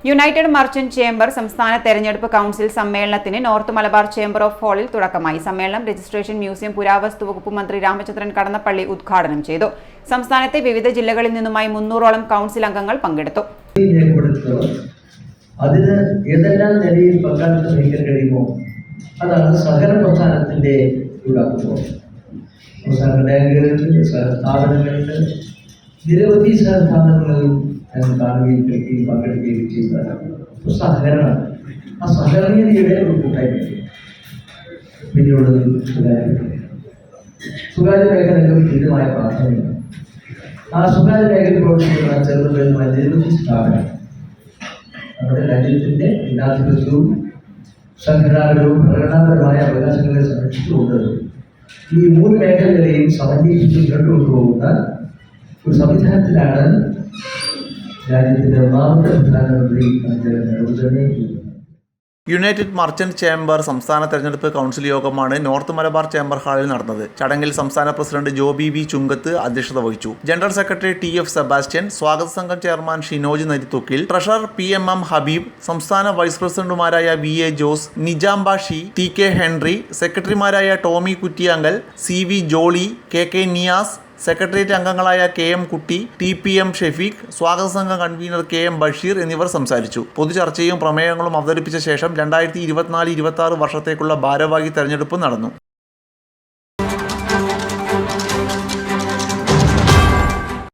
United merchant chamber സംസ്ഥാന തെരഞ്ഞെടുപ്പ് council സമ്മേളനത്തിന് നോർത്ത് മലബാർ ചേംബർ ഓഫ് ഹാളിൽ തുടക്കമായി. സമ്മേളനം രജിസ്ട്രേഷൻ മ്യൂസിയം പുരാവസ്തു വകുപ്പ് മന്ത്രി രാമചന്ദ്രൻ കടന്നപ്പള്ളി ഉദ്ഘാടനം ചെയ്തു. സംസ്ഥാനത്തെ വിവിധ ജില്ലകളിൽ നിന്നുമായി 300ഓളം കൗൺസിൽ അംഗങ്ങൾ പങ്കെടുത്തു. അതിന് ഏതെല്ലാം നിലയിൽ പങ്കാളിത്തം വഹിക്കാൻ കഴിയുമോ അതാണ് സഹകരണ പ്രസ്ഥാനത്തിന്റെ സ്ഥാപനങ്ങളിൽ നിരവധി സ്ഥാപനങ്ങളിൽ കാണുകയും കേൾക്കുകയും പങ്കെടുക്കുകയും ചെയ്യുന്ന സഹകരണം. ആ സഹകരണീയതയുടെ ഒരു കൂട്ടായ്മ. പിന്നീടുള്ളത് സ്വകാര്യ മേഖലകൾക്ക് തുല്യമായ പ്രാധാന്യമാണ്. ആ സ്വകാര്യ മേഖല പ്രവർത്തിക്കുന്ന ചെറുതുമായ നിരവധി സ്ഥാപനം നമ്മുടെ രാജ്യത്തിന്റെ ജനാധിപത്യവും സംഘടനാപരവും ഭരണപരമായ അവകാശങ്ങളെ സംരക്ഷിച്ചുകൊണ്ട് ഈ 3 മേഖലകളെയും സമന്വയിപ്പിച്ച് മുന്നോട്ട് കൊണ്ടുപോകുന്ന ഒരു സംവിധാനത്തിലാണ് രാജ്യത്തിന്റെ 4ാമത്തെ പ്രധാനമന്ത്രി യുണൈറ്റഡ് മർച്ചന്റ് ചേംബർ സംസ്ഥാന തെരഞ്ഞെടുപ്പ് കൗൺസിൽ യോഗമാണ് നോർത്ത് മലബാർ ചേംബർ ഹാളിൽ നടന്നത്. ചടങ്ങിൽ സംസ്ഥാന പ്രസിഡന്റ് ജോബി വി ചുങ്കത്ത് അധ്യക്ഷത വഹിച്ചു. ജനറൽ സെക്രട്ടറി TF സെബാസ്റ്റ്യൻ, സ്വാഗത സംഘം chairman Shinoj Narithukkil, treasurer PMM Habeeb, സംസ്ഥാന വൈസ് പ്രസിഡന്റുമാരായ VA Jose, Nijam Bashi, TK Henry, സെക്രട്ടറിമാരായ Tomy Kuttiyankal, CV Jolly, KK Niyas, secretariat അംഗങ്ങളായ KM കുട്ടി, TPM ഷെഫീഖ്, സ്വാഗത സംഘം കൺവീനർ KM ബഷീർ എന്നിവർ സംസാരിച്ചു. പൊതുചർച്ചയും പ്രമേയങ്ങളും അവതരിപ്പിച്ച ശേഷം 2024-26 വർഷത്തേക്കുള്ള ഭാരവാഹി തെരഞ്ഞെടുപ്പ് നടന്നു.